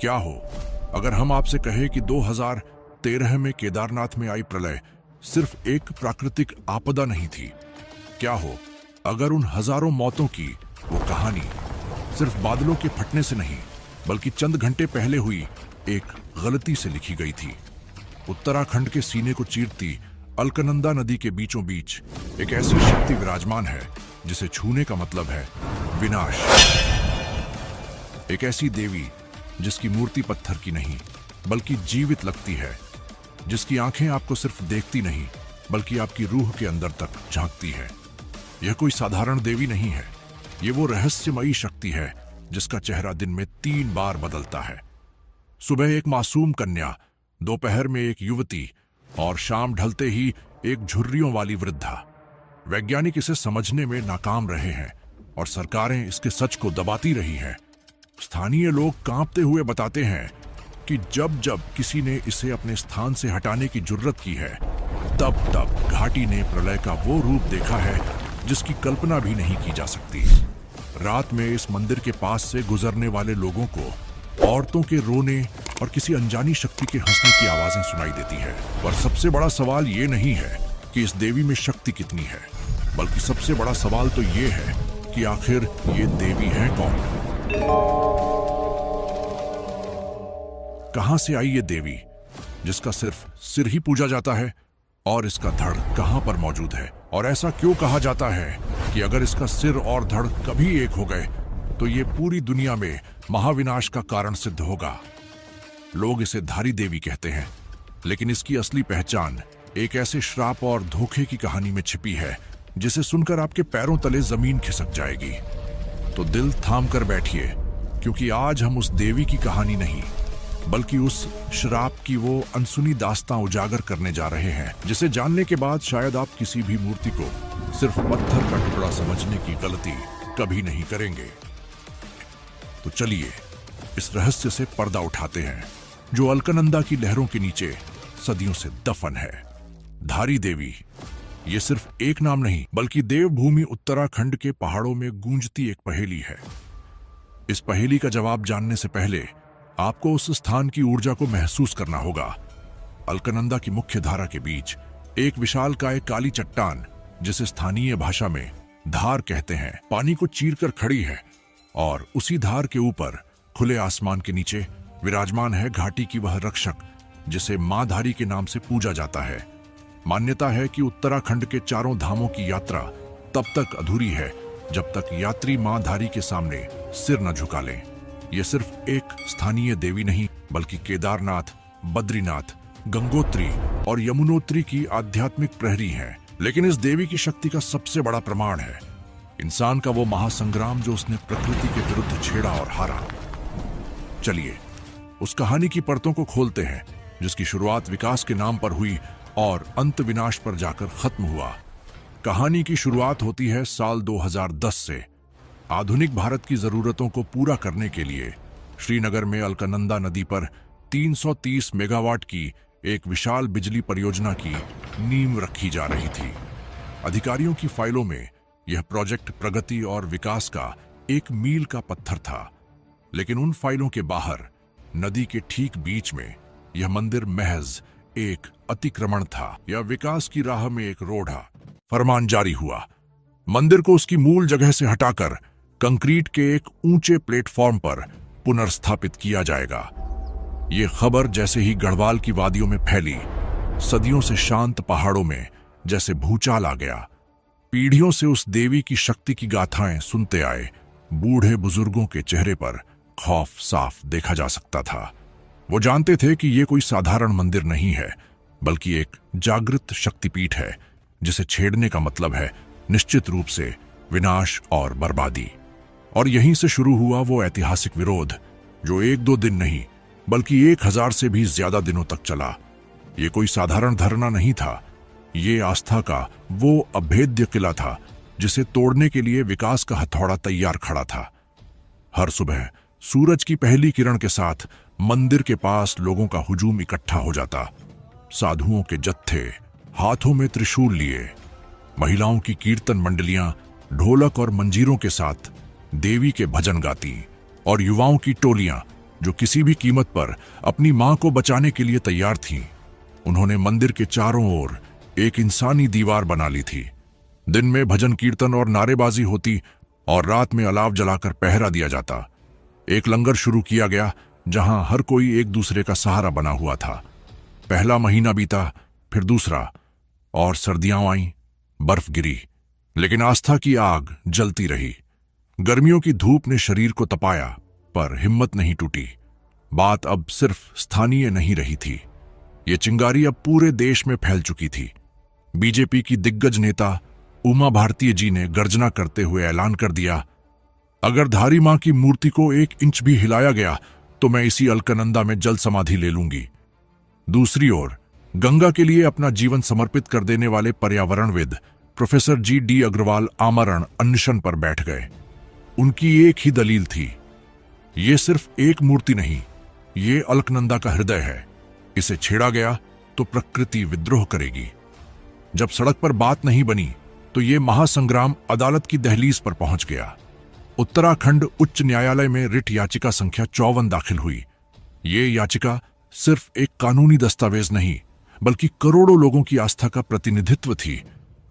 क्या हो अगर हम आपसे कहें कि 2013 में केदारनाथ में आई प्रलय सिर्फ एक प्राकृतिक आपदा नहीं थी? क्या हो अगर उन हजारों मौतों की वो कहानी सिर्फ बादलों के फटने से नहीं बल्कि चंद घंटे पहले हुई एक गलती से लिखी गई थी? उत्तराखंड के सीने को चीरती अलकनंदा नदी के बीचों बीच एक ऐसी शक्ति विराजमान है जिसे छूने का मतलब है विनाश। एक ऐसी देवी जिसकी मूर्ति पत्थर की नहीं बल्कि जीवित लगती है, जिसकी आंखें आपको सिर्फ देखती नहीं बल्कि आपकी रूह के अंदर तक झांकती है। यह कोई साधारण देवी नहीं है, ये वो रहस्यमयी शक्ति है जिसका चेहरा दिन में 3 बार बदलता है। सुबह एक मासूम कन्या, दोपहर में एक युवती और शाम ढलते ही एक झुर्रियों वाली वृद्धा। वैज्ञानिक इसे समझने में नाकाम रहे हैं और सरकारें इसके सच को दबाती रही हैं। स्थानीय लोग कांपते हुए बताते हैं कि जब जब किसी ने इसे अपने स्थान से हटाने की जुर्रत की है, तब तब घाटी ने प्रलय का वो रूप देखा है जिसकी कल्पना भी नहीं की जा सकती। रात में इस मंदिर के पास से गुजरने वाले लोगों को औरतों के रोने और किसी अनजानी शक्ति के हंसने की आवाजें सुनाई देती है। और सबसे बड़ा सवाल ये नहीं है कि इस देवी में शक्ति कितनी है, बल्कि सबसे बड़ा सवाल तो ये है कि आखिर ये देवी है कौन? कहां से आई ये देवी जिसका सिर्फ सिर ही पूजा जाता है, और इसका धड़ कहां पर मौजूद है? और ऐसा क्यों कहा जाता है कि अगर इसका सिर और धड़ कभी एक हो गए तो ये पूरी दुनिया में महाविनाश का कारण सिद्ध होगा? लोग इसे धारी देवी कहते हैं, लेकिन इसकी असली पहचान एक ऐसे श्राप और धोखे की कहानी में छिपी है जिसे सुनकर आपके पैरों तले जमीन खिसक जाएगी। तो दिल थाम कर बैठिए, क्योंकि आज हम उस देवी की कहानी नहीं बल्कि उस श्राप की वो अनसुनी दास्तां उजागर करने जा रहे हैं, जिसे जानने के बाद शायद आप किसी भी मूर्ति को सिर्फ पत्थर का टुकड़ा समझने की गलती कभी नहीं करेंगे। तो चलिए इस रहस्य से पर्दा उठाते हैं जो अलकनंदा की लहरों के नीचे सदियों से दफन है। धारी देवी ये सिर्फ एक नाम नहीं बल्कि देवभूमि उत्तराखंड के पहाड़ों में गूंजती एक पहेली है। इस पहेली का जवाब जानने से पहले आपको उस स्थान की ऊर्जा को महसूस करना होगा। अलकनंदा की मुख्य धारा के बीच एक विशालकाय काली चट्टान, जिसे स्थानीय भाषा में धार कहते हैं, पानी को चीरकर खड़ी है, और उसी धार के ऊपर खुले आसमान के नीचे विराजमान है घाटी की वह रक्षक जिसे मां धारी के नाम से पूजा जाता है। मान्यता है कि उत्तराखंड के 4 धामों की यात्रा तब तक अधूरी है जब तक यात्री मां धारी के सामने सिर न झुका लें। यह सिर्फ एक स्थानीय देवी नहीं बल्कि केदारनाथ, बद्रीनाथ, गंगोत्री और यमुनोत्री की आध्यात्मिक प्रहरी है। लेकिन इस देवी की शक्ति का सबसे बड़ा प्रमाण है इंसान का वो महासंग्राम जो उसने प्रकृति के विरुद्ध छेड़ा और हारा। चलिए उस कहानी की परतों को खोलते हैं जिसकी शुरुआत विकास के नाम पर हुई और अंत विनाश पर जाकर खत्म हुआ। कहानी की शुरुआत होती है साल 2010 से। आधुनिक भारत की जरूरतों को पूरा करने के लिए श्रीनगर में अलकनंदा नदी पर 330 मेगावाट की एक विशाल बिजली परियोजना की नींव रखी जा रही थी। अधिकारियों की फाइलों में यह प्रोजेक्ट प्रगति और विकास का एक मील का पत्थर था, लेकिन उन फाइलों के बाहर नदी के ठीक बीच में यह मंदिर महज एक अतिक्रमण था या विकास की राह में एक रोड़ा। फरमान जारी हुआ, मंदिर को उसकी मूल जगह से हटाकर कंक्रीट के एक ऊंचे प्लेटफॉर्म पर पुनर्स्थापित किया जाएगा। यह खबर जैसे ही गढ़वाल की वादियों में फैली, सदियों से शांत पहाड़ों में जैसे भूचाल आ गया। पीढ़ियों से उस देवी की शक्ति की गाथाएं सुनते आए बूढ़े बुजुर्गों के चेहरे पर खौफ साफ देखा जा सकता था। वो जानते थे कि यह कोई साधारण मंदिर नहीं है बल्कि एक जागृत शक्तिपीठ है जिसे छेड़ने का मतलब है निश्चित रूप से विनाश और बर्बादी। और यहीं से शुरू हुआ वो ऐतिहासिक विरोध जो 1-2 दिन नहीं बल्कि 1000 से भी ज्यादा दिनों तक चला। ये कोई साधारण धरना नहीं था, ये आस्था का वो अभेद्य किला था जिसे तोड़ने के लिए विकास का हथौड़ा तैयार खड़ा था। हर सुबह सूरज की पहली किरण के साथ मंदिर के पास लोगों का हुजूम इकट्ठा हो जाता। साधुओं के जत्थे हाथों में त्रिशूल लिए, महिलाओं की कीर्तन मंडलियां ढोलक और मंजीरों के साथ देवी के भजन गाती और युवाओं की टोलियां जो किसी भी कीमत पर अपनी मां को बचाने के लिए तैयार थीं। उन्होंने मंदिर के चारों ओर एक इंसानी दीवार बना ली थी। दिन में भजन कीर्तन और नारेबाजी होती और रात में अलाव जलाकर पहरा दिया जाता। एक लंगर शुरू किया गया जहां हर कोई एक दूसरे का सहारा बना हुआ था। पहला महीना बीता, फिर दूसरा, और सर्दियां आईं, बर्फ गिरी, लेकिन आस्था की आग जलती रही। गर्मियों की धूप ने शरीर को तपाया, पर हिम्मत नहीं टूटी। बात अब सिर्फ स्थानीय नहीं रही थी, ये चिंगारी अब पूरे देश में फैल चुकी थी। बीजेपी की दिग्गज नेता उमा भारती जी ने गर्जना करते हुए ऐलान कर दिया, अगर धारी मां की मूर्ति को 1 इंच भी हिलाया गया तो मैं इसी अलकनंदा में जल समाधि ले लूंगी। दूसरी ओर गंगा के लिए अपना जीवन समर्पित कर देने वाले पर्यावरणविद प्रोफेसर जी.डी. अग्रवाल आमरण अनशन पर बैठ गए। उनकी एक ही दलील थी, ये सिर्फ एक मूर्ति नहीं, ये अलकनंदा का हृदय है। इसे छेड़ा गया तो प्रकृति विद्रोह करेगी। जब सड़क पर बात नहीं बनी तो ये महासंग्राम अदालत की दहलीज पर पहुंच गया। उत्तराखंड उच्च न्यायालय में रिट याचिका संख्या 54 दाखिल हुई। ये याचिका सिर्फ एक कानूनी दस्तावेज नहीं, बल्कि करोड़ों लोगों की आस्था का प्रतिनिधित्व थी।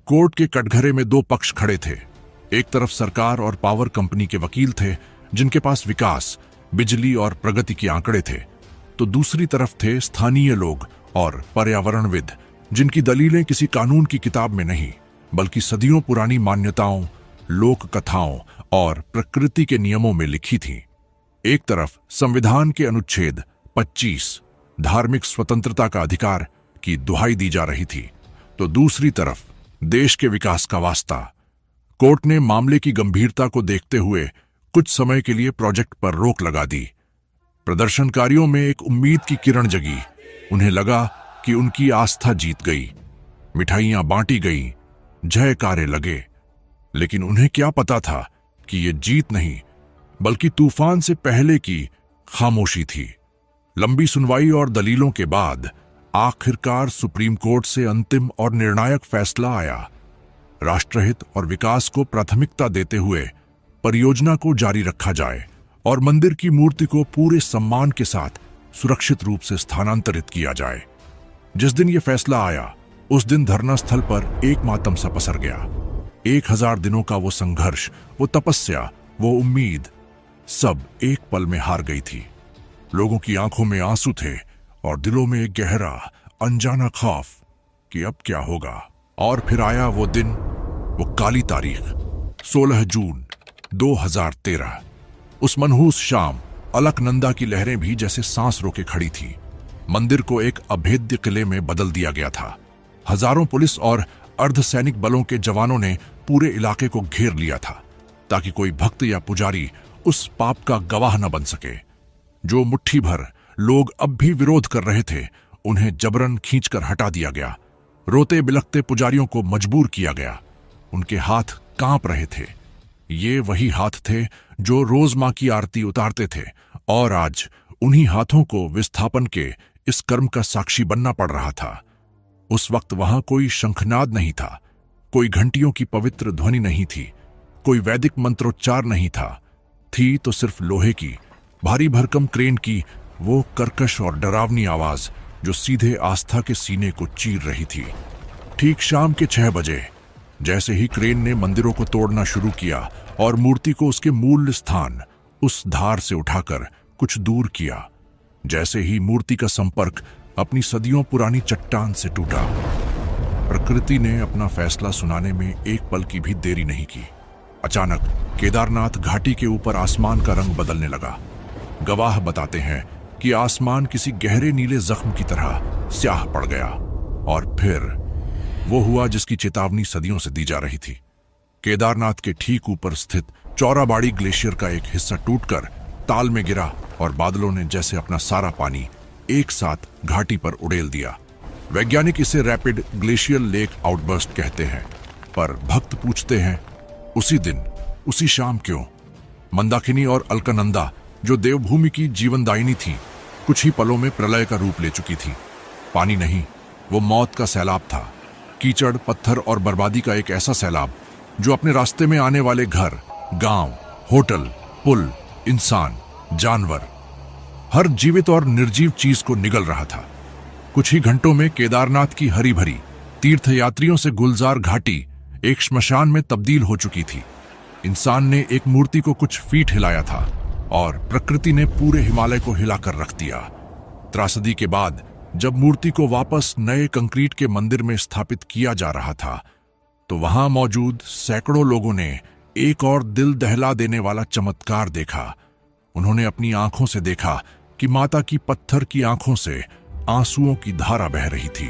कोर्ट के कटघरे में 2 पक्ष खड़े थे। एक तरफ सरकार और पावर कंपनी के वकील थे, जिनके पास विकास, बिजली और प्रगति के आंकड़े थे, तो दूसरी तरफ थे स्थानीय लोग और पर्यावरणविद, जिनकी दलीलें किसी कानून की किताब में नहीं, बल्कि सदियों पुरानी मान्यताओं, लोक कथाओं और प्रकृति के नियमों में लिखी थीं। एक तरफ संविधान के अनुच्छेद 25 धार्मिक स्वतंत्रता का अधिकार की दुहाई दी जा रही थी, तो दूसरी तरफ देश के विकास का वास्ता। कोर्ट ने मामले की गंभीरता को देखते हुए कुछ समय के लिए प्रोजेक्ट पर रोक लगा दी। प्रदर्शनकारियों में एक उम्मीद की किरण जगी। उन्हें लगा कि उनकी आस्था जीत गई। मिठाइयां बांटी गईं, जयकारे लगे, लेकिन उन्हें क्या पता था कि ये जीत नहीं, बल्कि तूफान से पहले की खामोशी थी। लंबी सुनवाई और दलीलों के बाद आखिरकार सुप्रीम कोर्ट से अंतिम और निर्णायक फैसला आया। राष्ट्रहित और विकास को प्राथमिकता देते हुए परियोजना को जारी रखा जाए और मंदिर की मूर्ति को पूरे सम्मान के साथ सुरक्षित रूप से स्थानांतरित किया जाए। जिस दिन यह फैसला आया, उस दिन धरना स्थल पर एक मातम सा पसर गया। 1000 दिनों का वो संघर्ष, वो तपस्या, वो उम्मीद, सब एक पल में हार गई थी। लोगों की आंखों में आंसू थे और दिलों में एक गहरा अनजाना खौफ कि अब क्या होगा। और फिर आया वो दिन, वो काली तारीख, 16 जून 2013। उस मनहूस शाम अलकनंदा की लहरें भी जैसे सांस रोके खड़ी थी। मंदिर को एक अभेद्य किले में बदल दिया गया था। हजारों पुलिस और अर्धसैनिक बलों के जवानों ने पूरे इलाके को घेर लिया था, ताकि कोई भक्त या पुजारी उस पाप का गवाह न बन सके। जो मुट्ठी भर लोग अब भी विरोध कर रहे थे, उन्हें जबरन खींचकर हटा दिया गया। रोते बिलखते पुजारियों को मजबूर किया गया। उनके हाथ कांप रहे थे। ये वही हाथ थे जो रोज मां की आरती उतारते थे, और आज उन्हीं हाथों को विस्थापन के इस कर्म का साक्षी बनना पड़ रहा था। उस वक्त वहां कोई शंखनाद नहीं था, कोई घंटियों की पवित्र ध्वनि नहीं थी, कोई वैदिक मंत्रोच्चार नहीं था। थी तो सिर्फ लोहे की, भारी भरकम क्रेन की वो कर्कश और डरावनी आवाज, जो सीधे आस्था के सीने को चीर रही थी। ठीक शाम के 6 बजे, जैसे ही क्रेन ने मंदिरों को तोड़ना शुरू किया और मूर्ति को उसके मूल स्थान, उस धार से उठाकर कुछ दूर किया, जैसे ही मूर्ति का संपर्क अपनी सदियों पुरानी चट्टान से टूटा, प्रकृति ने अपना फैसला सुनाने में एक पल की भी देरी नहीं की। अचानक केदारनाथ घाटी के ऊपर आसमान का रंग बदलने लगा। गवाह बताते हैं कि आसमान किसी गहरे नीले जख्म की तरह स्याह पड़ गया, और फिर वो हुआ जिसकी चेतावनी सदियों से दी जा रही थी। केदारनाथ के ठीक ऊपर स्थित चौराबाड़ी ग्लेशियर का एक हिस्सा टूटकर ताल में गिरा, और बादलों ने जैसे अपना सारा पानी एक साथ घाटी पर उड़ेल दिया। वैज्ञानिक इसे रैपिड ग्लेशियल लेक आउटबर्स्ट कहते हैं, पर भक्त पूछते हैं, उसी दिन, उसी शाम क्यों? मंदाकिनी और अलकनंदा, जो देवभूमि की जीवनदायिनी थी, कुछ ही पलों में प्रलय का रूप ले चुकी थी। पानी नहीं, वो मौत का सैलाब था। कीचड़, पत्थर और बर्बादी का एक ऐसा सैलाब जो अपने रास्ते में आने वाले घर, गांव, होटल, पुल, इंसान, जानवर, हर जीवित और निर्जीव चीज को निगल रहा था। कुछ ही घंटों में केदारनाथ की हरी भरी तीर्थयात्रियों से गुलजार घाटी एक श्मशान में तब्दील हो चुकी थी। इंसान ने एक मूर्ति को कुछ फीट हिलाया था और प्रकृति ने पूरे हिमालय को हिलाकर रख दिया। त्रासदी के बाद जब मूर्ति को वापस नए कंक्रीट के मंदिर में स्थापित किया जा रहा था, तो वहां मौजूद सैकड़ों लोगों ने एक और दिल दहला देने वाला चमत्कार देखा। उन्होंने अपनी आंखों से देखा कि माता की पत्थर की आंखों से आंसुओं की धारा बह रही थी,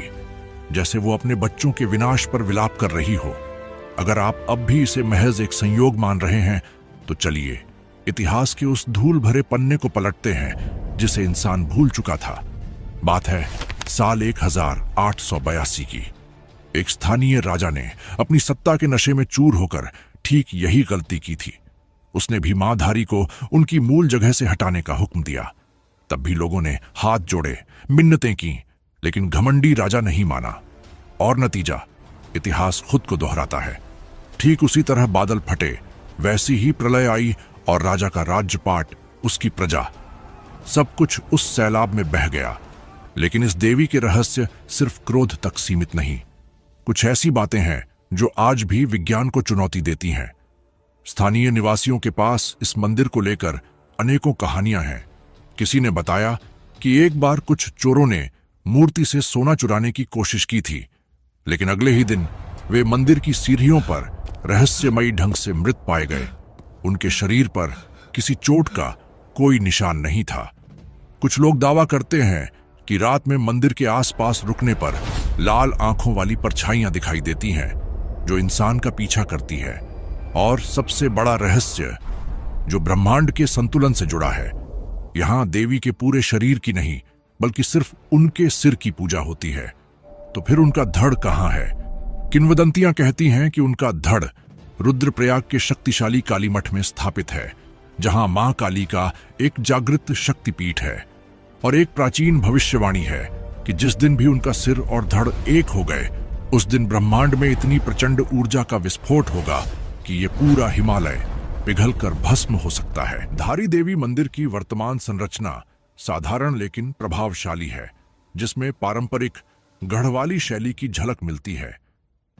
जैसे वो अपने बच्चों के विनाश पर विलाप कर रही हो। अगर आप अब भी इसे महज एक संयोग मान रहे हैं, तो चलिए इतिहास के उस धूल भरे पन्ने को पलटते हैं जिसे इंसान भूल चुका था। बात है साल 1882 की। एक स्थानीय राजा ने अपनी सत्ता के नशे में चूर होकर ठीक यही गलती की थी। उसने भी मांधारी को उनकी मूल जगह से हटाने का हुक्म दिया। तब भी लोगों ने हाथ जोड़े, मिन्नतें की, लेकिन घमंडी राजा नहीं माना। और नतीजा इतिहास खुद को दोहराता है। ठीक उसी तरह बादल फटे, वैसी ही प्रलय आई और राजा का राज्यपाट, उसकी प्रजा, सब कुछ उस सैलाब में बह गया। लेकिन इस देवी के रहस्य सिर्फ क्रोध तक सीमित नहीं। कुछ ऐसी बातें हैं जो आज भी विज्ञान को चुनौती देती हैं। स्थानीय निवासियों के पास इस मंदिर को लेकर अनेकों कहानियां हैं। किसी ने बताया कि एक बार कुछ चोरों ने मूर्ति से सोना चुराने की कोशिश की थी, लेकिन अगले ही दिन वे मंदिर की सीढ़ियों पर रहस्यमयी ढंग से मृत पाए गए। उनके शरीर पर किसी चोट का कोई निशान नहीं था। कुछ लोग दावा करते हैं कि रात में मंदिर के आसपास रुकने पर लाल आंखों वाली परछाइयां दिखाई देती हैं, जो इंसान का पीछा करती है। और सबसे बड़ा रहस्य जो ब्रह्मांड के संतुलन से जुड़ा है, यहां देवी के पूरे शरीर की नहीं, बल्कि सिर्फ उनके सिर की पूजा होती है। तो फिर उनका धड़ कहां है? किंवदंतियां कहती हैं कि उनका धड़ रुद्रप्रयाग के शक्तिशाली काली मठ में स्थापित है, जहां मां काली का एक जागृत शक्तिपीठ है। और एक प्राचीन भविष्यवाणी है कि जिस दिन भी उनका सिर और धड़ एक हो गए, उस दिन ब्रह्मांड में इतनी प्रचंड ऊर्जा का विस्फोट होगा कि ये पूरा हिमालय पिघलकर भस्म हो सकता है। धारी देवी मंदिर की वर्तमान संरचना साधारण लेकिन प्रभावशाली है, जिसमें पारंपरिक गढ़वाली शैली की झलक मिलती है।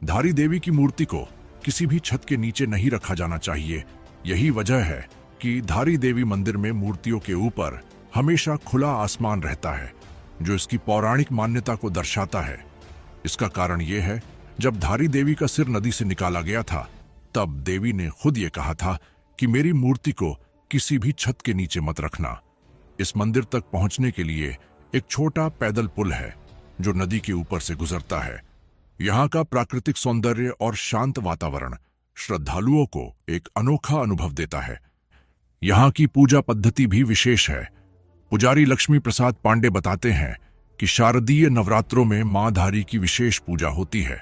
धारी देवी की मूर्ति को किसी भी छत के नीचे नहीं रखा जाना चाहिए। यही वजह है कि धारी देवी मंदिर में मूर्तियों के ऊपर हमेशा खुला आसमान रहता है, जो इसकी पौराणिक मान्यता को दर्शाता है। इसका कारण यह है, जब धारी देवी का सिर नदी से निकाला गया था, तब देवी ने खुद ये कहा था कि मेरी मूर्ति को किसी भी छत के नीचे मत रखना। इस मंदिर तक पहुंचने के लिए एक छोटा पैदल पुल है, जो नदी के ऊपर से गुजरता है। यहाँ का प्राकृतिक सौंदर्य और शांत वातावरण श्रद्धालुओं को एक अनोखा अनुभव देता है। यहाँ की पूजा पद्धति भी विशेष है। पुजारी लक्ष्मी प्रसाद पांडे बताते हैं कि शारदीय नवरात्रों में मां धारी की विशेष पूजा होती है।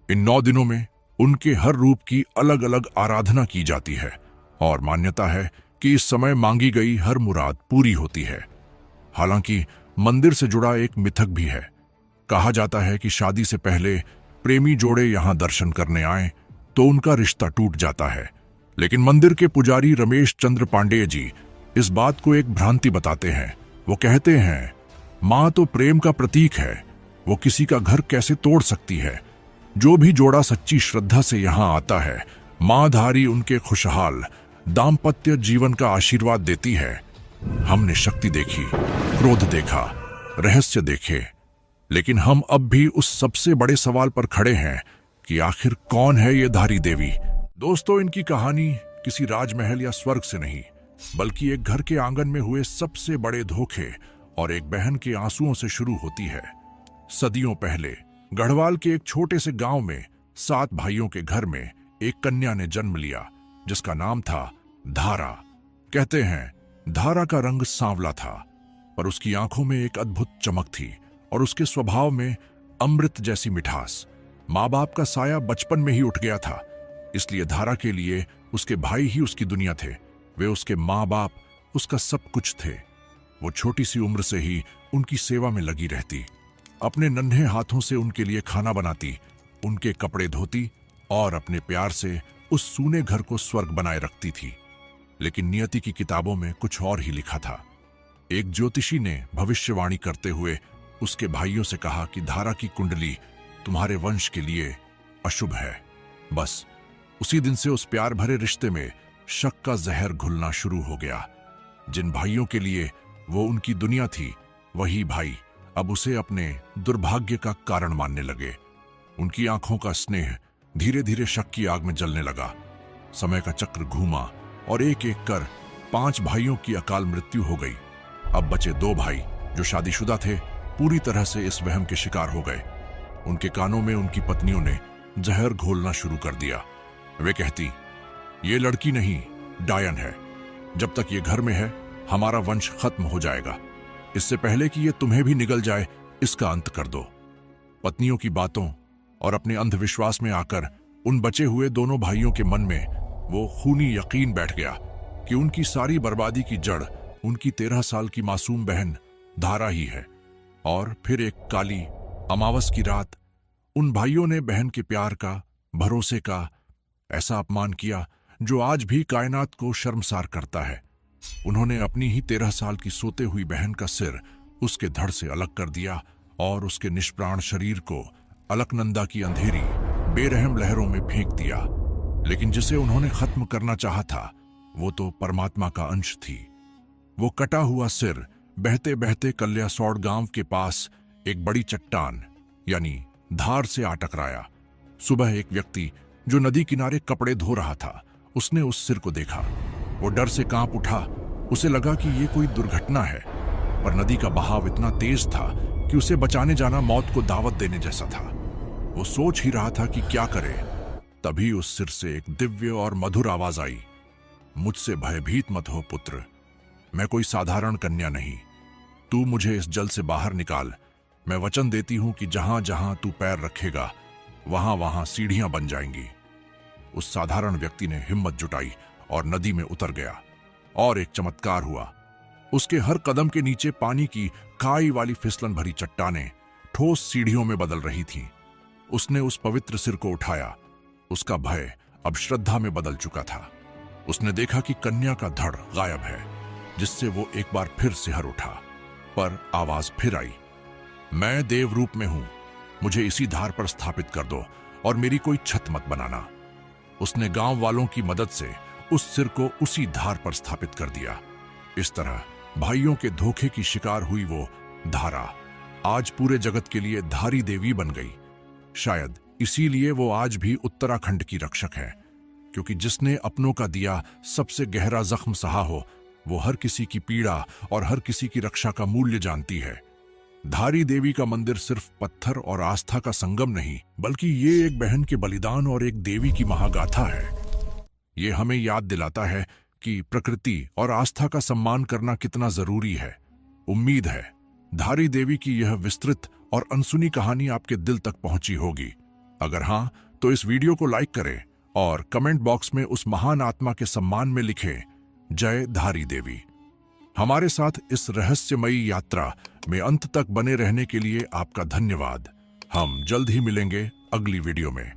इन 9 दिनों में उनके हर रूप की अलग अलग आराधना की जाती है और मान्यता है कि इस समय मांगी गई हर मुराद पूरी होती है। हालांकि मंदिर से जुड़ा एक मिथक भी है। कहा जाता है कि शादी से पहले प्रेमी जोड़े यहां दर्शन करने आए तो उनका रिश्ता टूट जाता है। लेकिन मंदिर के पुजारी रमेश चंद्र पांडेय जी इस बात को एक भ्रांति बताते हैं। वो कहते हैं, मां तो प्रेम का प्रतीक है, वो किसी का घर कैसे तोड़ सकती है। जो भी जोड़ा सच्ची श्रद्धा से यहां आता है, मां धारी उनके खुशहाल दाम्पत्य जीवन का आशीर्वाद देती है। हमने शक्ति देखी, क्रोध देखा, रहस्य देखे, लेकिन हम अब भी उस सबसे बड़े सवाल पर खड़े हैं कि आखिर कौन है ये धारी देवी। दोस्तों, इनकी कहानी किसी राजमहल या स्वर्ग से नहीं, बल्कि एक घर के आंगन में हुए सबसे बड़े धोखे और एक बहन के आंसुओं से शुरू होती है। सदियों पहले गढ़वाल के एक छोटे से गांव में 7 भाइयों के घर में एक कन्या ने जन्म लिया, जिसका नाम था धारा। कहते हैं, धारा का रंग सांवला था, पर उसकी आंखों में एक अद्भुत चमक थी और उसके स्वभाव में अमृत जैसी मिठास। माँ बाप का साया बचपन में ही उठ गया था, इसलिए धारा के लिए उसके भाई ही उसकी दुनिया थे। वे उसके माँ बाप उसका सब कुछ थे। वो छोटी सी उम्र से ही उनकी सेवा में लगी रहती, अपने नन्हे हाथों से उनके लिए खाना बनाती, उनके कपड़े धोती और अपने प्यार से उस सूने घर को स्वर्ग बनाए रखती थी। लेकिन नियति की किताबों में कुछ और ही लिखा था। एक ज्योतिषी ने भविष्यवाणी करते हुए उसके भाइयों से कहा कि धारा की कुंडली तुम्हारे वंश के लिए अशुभ है। बस उसी दिन से उस प्यार भरे रिश्ते में शक का जहर घुलना शुरू हो गया। जिन भाइयों के लिए वो उनकी दुनिया थी, वही भाई अब उसे अपने दुर्भाग्य का कारण मानने लगे। उनकी आंखों का स्नेह धीरे धीरे शक की आग में जलने लगा। समय का चक्र घूमा और एक एक कर 5 भाइयों की अकाल मृत्यु हो गई। अब बचे 2 भाई जो शादीशुदा थे, पूरी तरह से इस वहम के शिकार हो गए। उनके कानों में उनकी पत्नियों ने जहर घोलना शुरू कर दिया। वे कहती, ये लड़की नहीं, डायन है। जब तक ये घर में है, हमारा वंश खत्म हो जाएगा। इससे पहले कि ये तुम्हें भी निगल जाए, इसका अंत कर दो। पत्नियों की बातों और अपने अंधविश्वास में आकर उन बचे हुए दोनों भाइयों के मन में वो खूनी यकीन बैठ गया कि उनकी सारी बर्बादी की जड़ उनकी 13 साल की मासूम बहन धारा ही है। और फिर एक काली अमावस की रात उन भाइयों ने बहन के प्यार का, भरोसे का ऐसा अपमान किया जो आज भी कायनात को शर्मसार करता है। उन्होंने अपनी ही 13 साल की सोते हुई बहन का सिर उसके धड़ से अलग कर दिया और उसके निष्प्राण शरीर को अलकनंदा की अंधेरी बेरहम लहरों में फेंक दिया। लेकिन जिसे उन्होंने खत्म करना चाहा था, वो तो परमात्मा का अंश थी। वो कटा हुआ सिर बहते बहते कल्यासौड़ गांव के पास एक बड़ी चट्टान यानी धार से आ टकराया। सुबह एक व्यक्ति जो नदी किनारे कपड़े धो रहा था, उसने उस सिर को देखा। वो डर से कांप उठा। उसे लगा कि ये कोई दुर्घटना है, पर नदी का बहाव इतना तेज था कि उसे बचाने जाना मौत को दावत देने जैसा था। वो सोच ही रहा था कि क्या करे, तभी उस सिर से एक दिव्य और मधुर आवाज आई, मुझसे भयभीत मत हो पुत्र, मैं कोई साधारण कन्या नहीं। तू मुझे इस जल से बाहर निकाल। मैं वचन देती हूं कि जहां जहां तू पैर रखेगा, वहां वहां सीढ़ियां बन जाएंगी। उस साधारण व्यक्ति ने हिम्मत जुटाई और नदी में उतर गया। और एक चमत्कार हुआ। उसके हर कदम के नीचे पानी की काई वाली फिसलन भरी चट्टानें ठोस सीढ़ियों में बदल रही थीं। उसने उस पवित्र सिर को उठाया। उसका भय अब श्रद्धा में बदल चुका था। उसने देखा कि कन्या का धड़ गायब है, जिससे वो एक बार फिर सिहर उठा। पर आवाज फिर आई, मैं देव रूप में हूं, मुझे इसी धार पर स्थापित कर दो और मेरी कोई छत मत बनाना। उसने गांव वालों की मदद से उस सिर को उसी धार पर स्थापित कर दिया। इस तरह भाइयों के धोखे की शिकार हुई वो धारा आज पूरे जगत के लिए धारी देवी बन गई। शायद इसीलिए वो आज भी उत्तराखंड की रक्षक है, क्योंकि जिसने अपनों का दिया सबसे गहरा जख्म सहा हो, वो हर किसी की पीड़ा और हर किसी की रक्षा का मूल्य जानती है। धारी देवी का मंदिर सिर्फ पत्थर और आस्था का संगम नहीं, बल्कि ये एक बहन के बलिदान और एक देवी की महागाथा है। ये हमें याद दिलाता है कि प्रकृति और आस्था का सम्मान करना कितना जरूरी है। उम्मीद है धारी देवी की यह विस्तृत और अनसुनी कहानी आपके दिल तक पहुंची होगी। अगर हां, तो इस वीडियो को लाइक करें और कमेंट बॉक्स में उस महान आत्मा के सम्मान में लिखें, जय धारी देवी। हमारे साथ इस रहस्यमयी यात्रा में अंत तक बने रहने के लिए आपका धन्यवाद। हम जल्द ही मिलेंगे अगली वीडियो में।